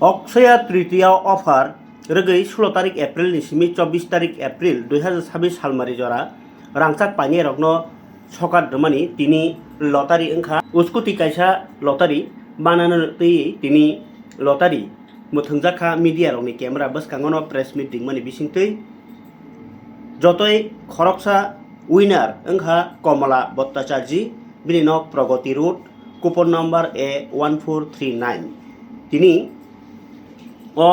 अक्षया तृतीया अफार रगै 16 तारिख एप्रिल निसिमी 24 तारिख एप्रिल 2026 सालमारि जरा रांचाक पानी रगनो सकात दमानि तिनी लटारि अंखा उसकुति कायसा लटारि बानानो तैयै तिनी लटारि मुथुंजाखा मीडिया रगनि कैमरा बसकांगनो प्रेस मीटिंग मानि बिसिंतै जतय खरकसा उइनार अंखा कमला भट्टाचार्य बिनिनक प्रगति रोड कुपन नम्बर A1439 तिनी o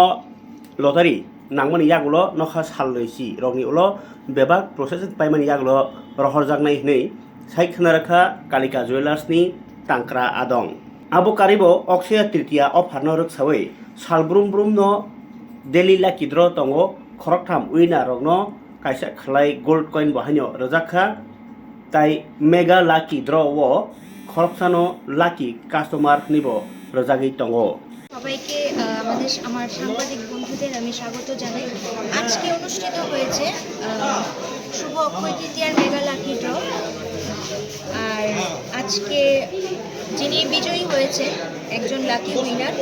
lottery nangmani yagulo nokha salloisi rogni ulo bebak processing paimani yagulo rohorjaknai hinui saikhanarkha kalika jewelers ni tangkra adong abo karibo Akshaya Tritiya offer no rwksawi salbrum brum no daily lucky draw tongo khoroktham winner rogno kaisa khlai gold coin bahaino rwjakha tai mega lucky draw o khoroksano lucky customer nibo rwjagui tongo সবাইকে আমার সাংবাদিক বন্ধুদের আমি স্বাগত জানাই। আজকে অনুষ্ঠিত হয়েছে শুভ অক্ষয় তৃতীয়ার মেগা লাকি ড্র। আর আজকে যিনি বিজয়ী হয়েছে একজন লাকি উইনার,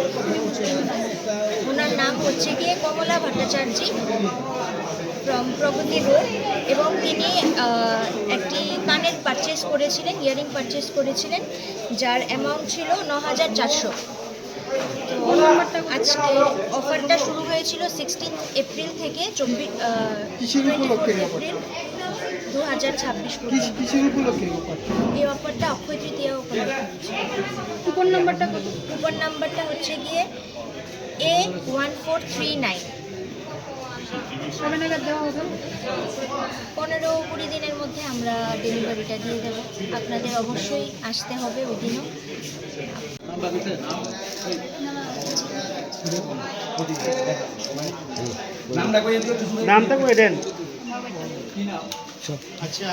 ওনার নাম হচ্ছে গিয়ে কমলা ভট্টাচার্য ফ্রম প্রগতি রোড, এবং তিনি একটি কানের পারচেস করেছিলেন, ইয়ারিং পারচেস করেছিলেন, যার অ্যামাউন্ট ছিল ৯,৪০০। আজকে অফারটা শুরু হয়েছিল 16 এপ্রিল থেকে 24 এপ্রিল 2026 এই অফারটা অক্ষয় তৃতীয়া কুপন নাম্বারটা হচ্ছে গিয়ে A1439। 15-20 দিনের মধ্যে আমরা ডেলিভারিটা দিয়ে দেব। আপনাদের অবশ্যই আসতে হবে ওই দিনও। নামটা কই দেন। আচ্ছা,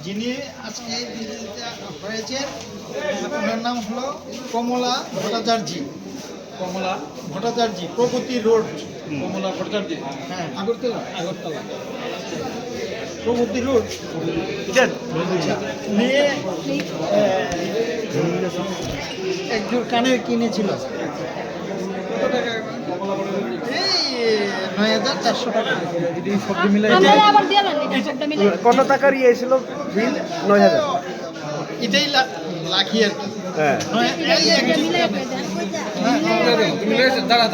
যিনি আজকে বিজয়ীতা হয়েছে ওনার নাম হলো কমলা ভট্টাচার্য। প্রগতি রোড। কমলা ভট্টাচার্য, হ্যাঁ, আগরতলা প্রগতি রোড। মেয়ে একজন কানের কিনেছিল, কত টাকা? এই ৯,৪০০ টাকা। সব মিলে কত টাকার ইয়ে ছিল বিল? ৯,০০০। এটাই লাখি আর কি। হ্যাঁ, দাঁড়া